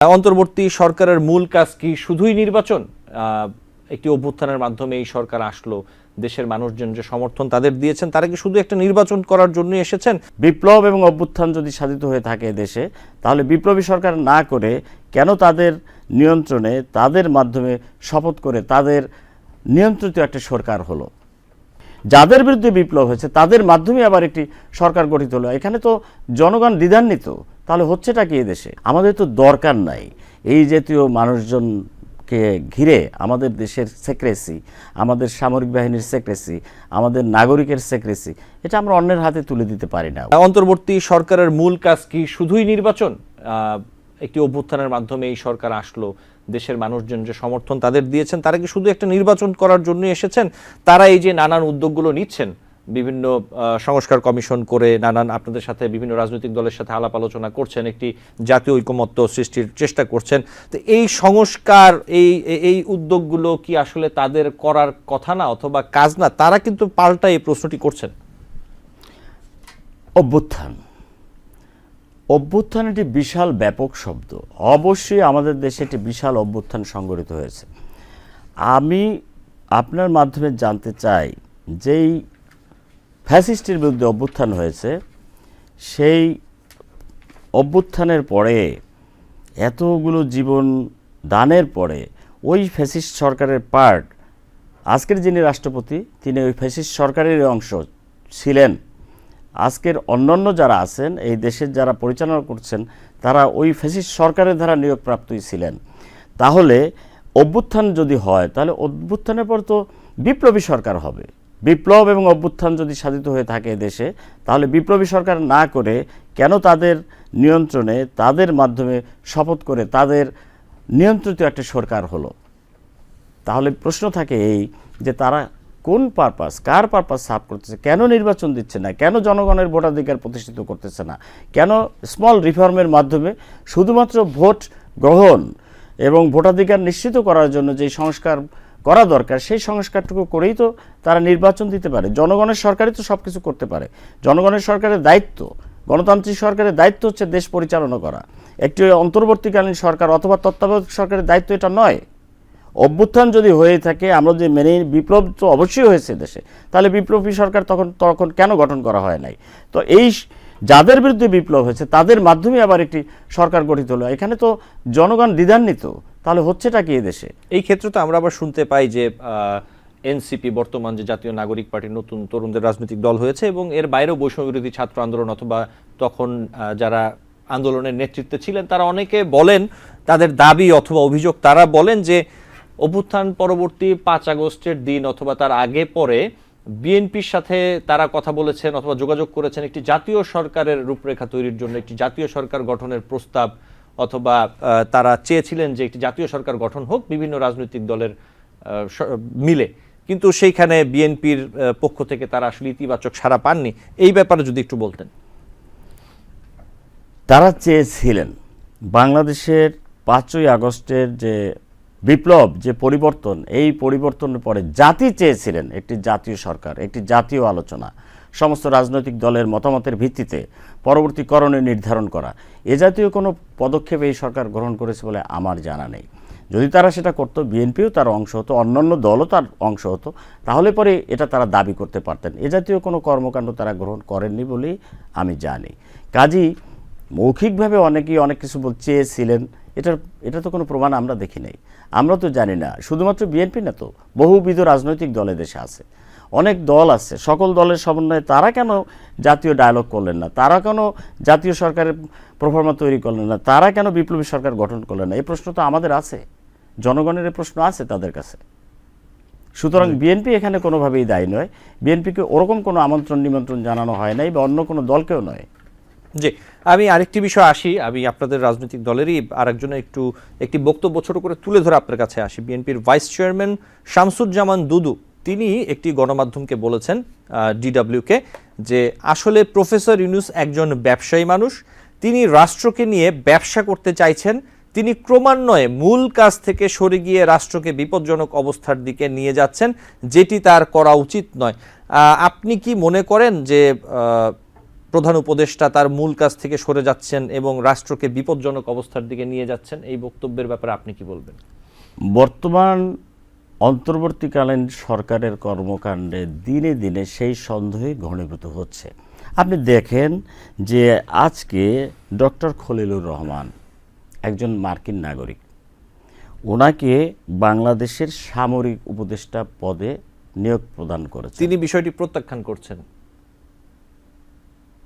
অন্তর্বর্তী সরকারের মূল কাজ কি শুধুই নির্বাচন? একটি অভ্যুত্থানের মাধ্যমে এই সরকার আসলো, দেশের মানুষজন যে সমর্থন তাদের দিয়েছেন, তারা কি শুধু একটা নির্বাচন করার জন্য এসেছেন? বিপ্লব এবং অভ্যুত্থান যদি সাধিত হয়ে থাকে দেশে, তাহলে বিপ্লবী সরকার না করে কেন তাদের নিয়ন্ত্রণে, তাদের মাধ্যমে শপথ করে তাদের নিয়ন্ত্রিত একটা সরকার হলো? যাদের বিরুদ্ধে বিপ্লব হয়েছে তাদের মাধ্যমে আবার একটি সরকার গঠিত হলো। এখানে তো জনগণ দ্বিধান্বিত। তাহলে হচ্ছেটা কি দেশে? আমাদের তো দরকার নাই এই জাতীয় মানুষজনকে ঘিরে আমাদের দেশের সেক্রেসি, আমাদের সামরিক বাহিনীর সেক্রেসি, আমাদের নাগরিকের সেক্রেসি, এটা আমরা অন্যের হাতে তুলে দিতে পারি না। অন্তর্বর্তী সরকারের মূল কাজ কি শুধুই নির্বাচন? একটি অভ্যুত্থানের মাধ্যমে এই সরকার আসলো, দেশের মানুষজন যে সমর্থন তাদের দিয়েছেন, তারা কি শুধু একটা নির্বাচন করার জন্য এসেছেন? তারা এই যে নানান উদ্যোগগুলো নিচ্ছেন, বিভিন্ন সংস্কার কমিশন করে নানান আপনাদের সাথে বিভিন্ন রাজনৈতিক দলের সাথে আলাপ আলোচনা করছেন, একটি জাতীয় ঐকমত্য সৃষ্টির চেষ্টা করছেন, তো এই সংস্কার, এই উদ্যোগগুলো কি আসলে তাদের করার কথা না অথবা কাজ না? তারা কিন্তু পাল্টা এই প্রশ্নটি করছেন। অভ্যুত্থান একটি বিশাল ব্যাপক শব্দ। অবশ্যই আমাদের দেশে একটি বিশাল অভ্যুত্থান সংগঠিত হয়েছে। আমি আপনার মাধ্যমে জানতে চাই, যেই ফ্যাসিস্টের বিরুদ্ধে অভ্যুত্থান হয়েছে, সেই অভ্যুত্থানের পরে এতগুলো জীবন দানের পরে ওই ফ্যাসিস্ট সরকারের পার্ট, আজকের যিনি রাষ্ট্রপতি তিনি ওই ফ্যাসিস্ট সরকারের অংশ ছিলেন। আজকের অন্যান্য যারা আছেন, এই দেশের যারা পরিচালনা করছেন, তারা ওই ফ্যাসিস্ট সরকারের দ্বারা নিয়োগপ্রাপ্তই ছিলেন। তাহলে অভ্যুত্থান যদি হয়, তাহলে অভ্যুত্থানের পর তো বিপ্লবী সরকার হবে। বিপ্লব এবং অভ্যুত্থান যদি সাধিত হয়ে থাকে দেশে, তাহলে বিপ্লবী সরকার না করে কেন তাদের নিয়ন্ত্রণে, তাদের মাধ্যমে শপথ করে তাদের নিয়ন্ত্রিত একটা সরকার হলো? তাহলে প্রশ্ন থাকে এই যে তারা কোন পারপাস, কার পারপাস সার্ভ করতেছে? কেন নির্বাচন দিচ্ছে না? কেন জনগণের ভোটাধিকার প্রতিষ্ঠিত করতেছে না? কেন স্মল রিফর্মের মাধ্যমে শুধুমাত্র ভোট গ্রহণ এবং ভোটাধিকার নিশ্চিত করার জন্য যে সংস্কার করা দরকার, সেই সংস্কারটুকু করেই তো তারা নির্বাচন দিতে পারে। জনগণের সরকারই তো সব কিছু করতে পারে। জনগণের সরকারের দায়িত্ব, গণতান্ত্রিক সরকারের দায়িত্ব হচ্ছে দেশ পরিচালনা করা। একটি অন্তর্বর্তীকালীন সরকার অথবা তত্ত্বাবধায়ক সরকারের দায়িত্ব এটা নয়। অভ্যুত্থান যদি হয়ে থাকে, আমরা যদি মেনে, বিপ্লব তো অবশ্যই হয়েছে দেশে, তাহলে বিপ্লবী সরকার তখন কেন গঠন করা হয় নাই? তো এই যাদের বিরুদ্ধে বিপ্লব হয়েছে তাদের মাধ্যমে আবার একটি সরকার গঠিত হলো। এখানে তো জনগণ দ্বিধান্বিত। তাহলে হচ্ছেটা কি দেশে? এই ক্ষেত্রে তো আমরা আবার শুনতে পাই যে এনসিপি, বর্তমান যে জাতীয় নাগরিক পার্টির নতুন তরুণদের রাজনৈতিক দল হয়েছে, এবং এর বাইরেও বৈষম্য বিরোধী ছাত্র আন্দোলন অথবা তখন যারা আন্দোলনের নেতৃত্বে ছিলেন, তারা অনেকে বলেন, তাদের দাবি অথবা অভিযোগ, তারা বলেন যে অভ্যুত্থান পরবর্তী 5 আগস্টের দিন অথবা তার আগে পরে বিএনপির সাথে তারা কথা বলেছেন অথবা যোগাযোগ করেছেন একটি জাতীয় সরকারের রূপরেখা তৈরির জন্য, একটি জাতীয় সরকার গঠনের প্রস্তাব, অথবা তারা চেয়েছিলেন যে একটি জাতীয় সরকার গঠন হোক বিভিন্ন রাজনৈতিক দলের মিলে, কিন্তু সেইখানে বিএনপির পক্ষ থেকে তারা আসলে ইতিবাচক সাড়া পাননি। এই ব্যাপারে যদি একটু বলতেন। তারা চেয়েছিলেন বাংলাদেশের 5ই আগস্টের যে বিপ্লব, যে পরিবর্তন, এই পরিবর্তনের পরে জাতি চেয়েছিলেন একটি জাতীয় সরকার, একটি জাতীয় আলোচনা, সমস্ত রাজনৈতিক দলের মতামতের ভিত্তিতে পরবর্তী করণীয় নির্ধারণ করা। এ জাতীয় কোনো পদক্ষেপ এই সরকার গ্রহণ করেছে বলে আমার জানা নেই। যদি তারা সেটা করতো, বিএনপিও তার অংশ হতো, অন্যান্য দলও তার অংশ হতো, তাহলে পরে এটা তারা দাবি করতে পারতেন। এ জাতীয় কোনো কর্মকাণ্ড তারা গ্রহণ করেননি বলেই আমি জানি। কাজেই মৌখিকভাবে অনেকেই অনেক কিছু চেয়েছিলেন, এটা তো কোনো প্রমাণ আমরা দেখি নাই, আমরা তো জানি না। শুধুমাত্র বিএনপি না তো, বহুবিধ রাজনৈতিক দল দেশে আছে, অনেক দল আছে, সকল দলের সমন্বয়ে তারা কেন জাতীয় ডায়ালগ করলেন না? তারা কেন জাতীয় সরকারের প্রফর্মা তৈরি করলেন না? তারা কেন বিপ্লবী সরকার গঠন করলেন না? এই প্রশ্ন তো আমাদের আছে, জনগণের এই প্রশ্ন আছে তাদের কাছে। সুতরাং বিএনপি এখানে কোনোভাবেই দায়ী নয়। বিএনপিকে ওরকম কোনো আমন্ত্রণ নিমন্ত্রণ জানানো হয় নাই, বা অন্য কোনো দলকেও নয়। জি, আমি আরেকটি বিষয় আসি, আমি আপনাদের রাজনৈতিক দলেরই আরেকজনের একটি বক্তব্য ছোট করে তুলে ধরে আপনার কাছে আসি। বিএনপির ভাইস চেয়ারম্যান শামসুজ্জামান দুদু, তিনি একটি গণমাধ্যমকে বলেছেন, ডিডব্লিউকে, যে আসলে প্রফেসর ইউনূস একজন ব্যবসায়ী মানুষ, তিনি রাষ্ট্রকে নিয়ে ব্যবসা করতে চাইছেন, তিনি ক্রমান্বয়ে মূল কাজ থেকে সরে গিয়ে রাষ্ট্রকে বিপজ্জনক অবস্থার দিকে নিয়ে যাচ্ছেন, যেটি তার করা উচিত নয়। আপনি কি মনে করেন যে প্রধান উপদেষ্টা তার মূল কাজ থেকে সরে যাচ্ছেন এবং রাষ্ট্রকে বিপজ্জনক অবস্থার দিকে নিয়ে যাচ্ছেন, এই বক্তব্যের ব্যাপারে আপনি কি বলবেন? বর্তমান অন্তর্বর্তীকালীন সরকারের কর্মকাণ্ডে দিনে দিনে সেই সন্দেহই ঘনীভূত হচ্ছে। আপনি দেখেন যে আজকে ডক্টর খলিলুর রহমান একজন মার্কিন নাগরিক, ওনাকে বাংলাদেশের সামরিক উপদেষ্টা পদে নিয়োগ প্রদান করেছে। তিনি বিষয়টি প্রত্যাখ্যান করছেন।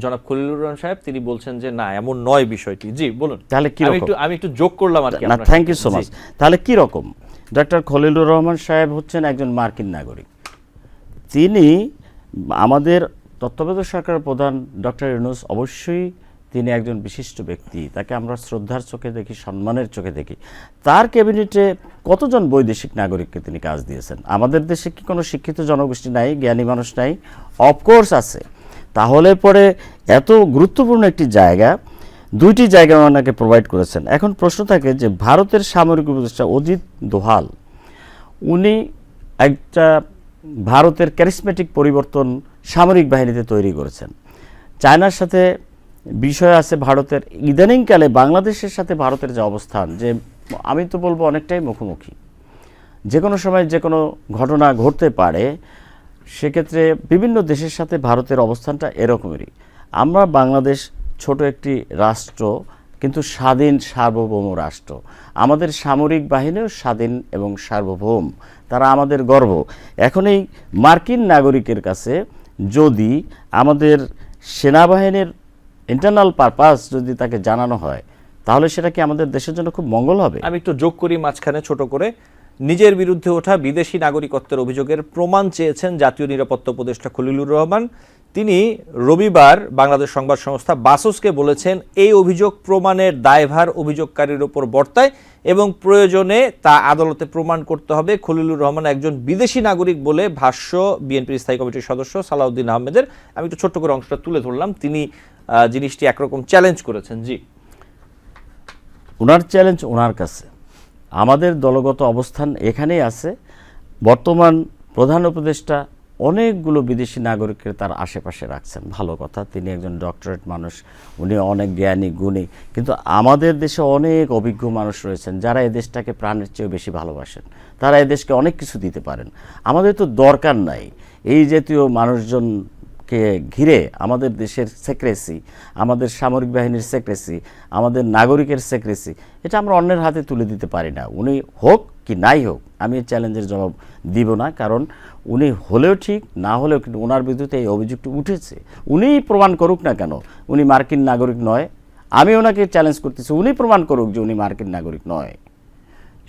জনাব খলিলুর রহমান সাহেব তিনি বলছেন যে না, এমন নয় বিষয়টি। জি বলুন। তাহলে কি রকম? আমি একটু যোগ করলাম আর কি। না, থ্যাংক ইউ সো মাচ। তাহলে কি রকম? ডক্টর খলিলুর রহমান সাহেব হচ্ছেন একজন মার্কিন নাগরিক। তিনি আমাদের তত্ত্বাবধায়ক সরকারের প্রধান ডক্টর ইউনূস, অবশ্যই তিনি একজন বিশিষ্ট ব্যক্তি, তাকে আমরা শ্রদ্ধার চোখে দেখি, সম্মানের চোখে দেখি। তার ক্যাবিনেটে কতজন বৈদেশিক নাগরিককে তিনি কাজ দিয়েছেন? আমাদের দেশে কি কোনো শিক্ষিত জনগোষ্ঠী নাই, জ্ঞানী মানুষ নাই? অফকোর্স আছে। তাহলে পরে এত গুরুত্বপূর্ণ একটি জায়গা, দুইটি জায়গা ওনাকে প্রোভাইড করেছেন। এখন প্রশ্ন থাকে যে ভারতের সামরিক উপদেষ্টা অজিত দোভাল, উনি একটা ভারতের ক্যারিসমেটিক পরিবর্তন সামরিক বাহিনীতে তৈরি করেছেন। চায়নার সাথে বিষয় আছে ভারতের। ইদানিংকালে বাংলাদেশের সাথে ভারতের যে অবস্থান, যে আমি তো বলবো অনেকটাই মুখোমুখি, যে কোনো সময় যে কোনো ঘটনা ঘটতে পারে, সেক্ষেত্রে বিভিন্ন দেশের সাথে ভারতের অবস্থানটা এরকমেরই। আমরা বাংলাদেশ ছোট একটি রাষ্ট্র, কিন্তু স্বাধীন সার্বভৌম রাষ্ট্র। আমাদের সামরিক বাহিনীও স্বাধীন এবং সার্বভৌম, তারা আমাদের গর্ব। এখন এই মার্কিন নাগরিকের কাছে যদি আমাদের সেনাবাহিনীর ইন্টারনাল পারপাস যদি তাকে জানানো হয়, তাহলে সেটা কি আমাদের দেশের জন্য খুব মঙ্গল হবে? আমি একটু যোগ করি মাঝখানে ছোট করে। নিজের বিরুদ্ধে ওঠা বিদেশি নাগরিকত্বের অভিযোগের প্রমাণ চেয়েছেন জাতীয় নিরাপত্তা উপদেষ্টা খলিলুর রহমান। তিনি রবিবার বাংলাদেশ সংবাদ সংস্থা বাসসকে বলেছেন, এই অভিযোগ প্রমাণের দায়ভার অভিযোগকারীর ওপর বর্তায় এবং প্রয়োজনে তা আদালতে প্রমাণ করতে হবে। খলিলুর রহমান একজন বিদেশি নাগরিক বলে ভাষ্য বিএনপির স্থায়ী কমিটির সদস্য সালাউদ্দিন আহমেদের। আমি একটু ছোট্ট করে অংশটা তুলে ধরলাম। তিনি জিনিসটি একরকম চ্যালেঞ্জ করেছেন। জি, ওনার চ্যালেঞ্জ ওনার কাছে, আমাদের দলগত অবস্থান এখানেই আছে। বর্তমান প্রধান উপদেষ্টা অনেকগুলো বিদেশি নাগরিককে তার আশেপাশে রাখছেন, ভালো কথা। তিনি একজন ডক্টরেট মানুষ, উনি অনেক জ্ঞানী গুণী, কিন্তু আমাদের দেশে অনেক অভিজ্ঞ মানুষ রয়েছেন যারা এই দেশটাকে প্রাণের চেয়ে বেশি ভালোবাসেন। তারা এই দেশকে অনেক কিছু দিতে পারেন। আমাদের তো দরকার নাই এই জাতীয় মানুষজনকে ঘিরে আমাদের দেশের সেক্রেসি, আমাদের সামরিক বাহিনীর সেক্রেসি, আমাদের নাগরিকের সেক্রেসি, এটা আমরা অন্যের হাতে তুলে দিতে পারি না। উনি হোক কি নাই হোক, আমি এই চ্যালেঞ্জের জবাব দিব না, কারণ উনি হলেও ঠিক, না হলেও কিন্তু ওনার বিরুদ্ধে এই অভিযোগটি উঠেছে। উনিই প্রমাণ করুক না কেন উনি মার্কিন নাগরিক নয়। আমি ওনাকে চ্যালেঞ্জ করতেছি, উনি প্রমাণ করুক যে উনি মার্কিন নাগরিক নয়।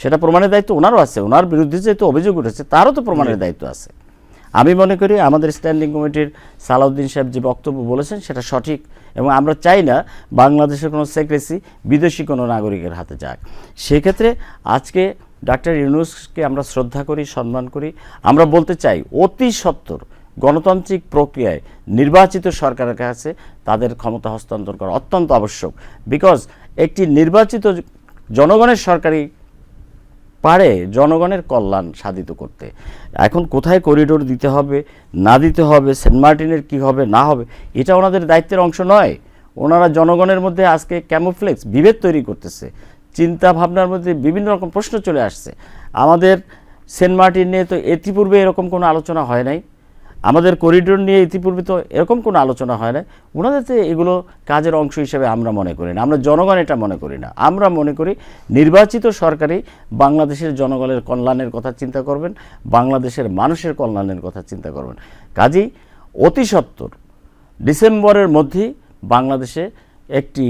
সেটা প্রমাণের দায়িত্ব ওনারও আছে। ওনার বিরুদ্ধে যেহেতু অভিযোগ উঠেছে, তারও তো প্রমাণের দায়িত্ব আছে। আমি মনে করি আমাদের স্ট্যান্ডিং কমিটির সালাউদ্দিন সাহেব যে বক্তব্য বলেছেন সেটা সঠিক, এবং আমরা চাই না বাংলাদেশের কোনো সেক্রেসি বিদেশি কোনো নাগরিকের হাতে যাক। সেক্ষেত্রে আজকে ডক্টর ইউনূসকে আমরা শ্রদ্ধা করি, সম্মান করি। আমরা বলতে চাই অতি সত্বর গণতান্ত্রিক প্রক্রিয়ায় নির্বাচিত সরকারের কাছে তাদের ক্ষমতা হস্তান্তর করা অত্যন্ত আবশ্যক। বিকজ একটি নির্বাচিত জনগণের সরকারি পারে জনগণের কল্যাণ সাধিত করতে। এখন কোথায় করিডোর দিতে হবে না দিতে হবে, সেন্ট মার্টিনের কী হবে না হবে, এটা ওনাদের দায়িত্বের অংশ নয়। ওনারা জনগণের মধ্যে আজকে ক্যামোফ্লেক্স বিভেদ তৈরি করতেছে। চিন্তা ভাবনার মধ্যে বিভিন্ন রকম প্রশ্ন চলে আসছে। আমাদের সেন্ট মার্টিন নিয়ে তো ইতিপূর্বে এরকম কোনো আলোচনা হয় নাই, আমাদের করিডোর নিয়ে ইতিপূর্বে তো এরকম কোনো আলোচনা হয় না। ওনাদের তো এগুলো কাজের অংশ হিসেবে আমরা মনে করি না, আমরা জনগণ এটা মনে করি না। আমরা মনে করি নির্বাচিত সরকারই বাংলাদেশের জনগণের কল্যাণের কথা চিন্তা করবেন, বাংলাদেশের মানুষের কল্যাণের কথা চিন্তা করবেন। কাজেই অতি সত্বর ডিসেম্বরের মধ্যেই বাংলাদেশে একটি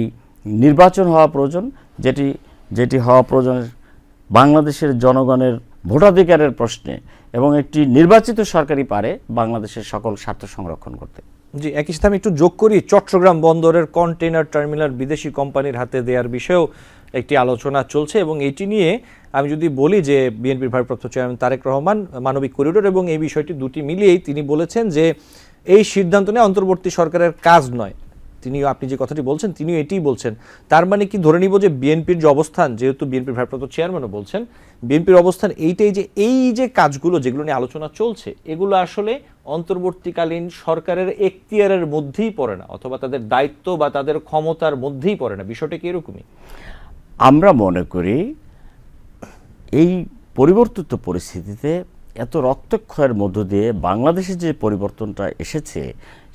নির্বাচন হওয়া প্রয়োজন, যেটি হওয়া প্রয়োজন বাংলাদেশের জনগণের ভোটাধিকারের প্রশ্নে, এবং একটি নির্বাচিত সরকারই পারে বাংলাদেশের সকল স্বার্থ সংরক্ষণ করতে। জি, একই সাথে আমি একটু যোগ করি, চট্টগ্রাম বন্দরের কন্টেইনার টার্মিনাল বিদেশি কোম্পানির হাতে দেওয়ার বিষয়েও একটি আলোচনা চলছে, এবং এটি নিয়ে আমি যদি বলি যে বিএনপির ভারপ্রাপ্ত চেয়ারম্যান তারেক রহমান মানবিক করিডোর এবং এই বিষয়টি দুটি মিলিয়েই তিনি বলেছেন যে এই সিদ্ধান্ত নিয়ে অন্তর্বর্তী সরকারের কাজ নয়, তিনিও, আপনি যে কথাটি বলছেন তিনিও এটিই বলছেন। তার মানে কি ধরে নিব যে বিএনপির যে অবস্থান, যেহেতু বিএনপির ভারপ্রাপ্ত চেয়ারম্যানও বলছেন, বিএনপির অবস্থান এইটাই যে এই যে কাজগুলো যেগুলো নিয়ে আলোচনা চলছে এগুলো আসলে অন্তর্বর্তীকালীন সরকারের এখতিয়ারের মধ্যেই পড়ে না, অথবা তাদের দায়িত্ব বা তাদের ক্ষমতার মধ্যেই পড়ে না। বিষয়টা কি এরকমই? আমরা মনে করি এই পরিবর্তিত পরিস্থিতিতে এত রক্তক্ষয়ের মধ্য দিয়ে বাংলাদেশে যে পরিবর্তনটা এসেছে,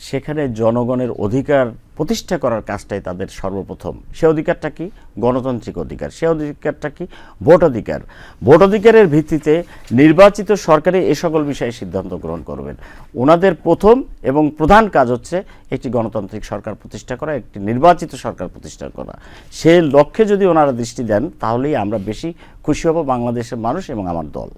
সেখানে জনগণের অধিকার প্রতিষ্ঠা করার কাজটাই তাদের সর্বপ্রথম। সে অধিকারটা কি? গণতান্ত্রিক অধিকার। সে অধিকারটা কি? ভোট অধিকার। ভোট অধিকারের ভিত্তিতে নির্বাচিত সরকারে এ সকল বিষয়ে সিদ্ধান্ত গ্রহণ করবেন। ওনাদের প্রথম এবং প্রধান কাজ হচ্ছে একটি গণতান্ত্রিক সরকার প্রতিষ্ঠা করা, একটি নির্বাচিত সরকার প্রতিষ্ঠা করা। সে লক্ষ্যে যদি ওনারা দৃষ্টি দেন তাহলেই আমরা বেশি খুশি হব, বাংলাদেশের মানুষ এবং আমার দল।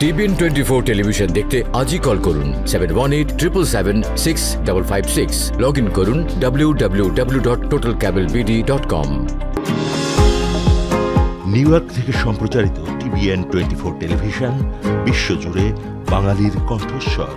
TBN 24 টেলিভিশন দেখতে আজই কল করুন 7187776556। লগ ইন করুন www.totalcablebd.com। নিউ ইয়র্ক থেকে সম্প্রচারিত TBN 24 টেলিভিশন বিশ্বজুড়ে বাঙালির কণ্ঠস্বর।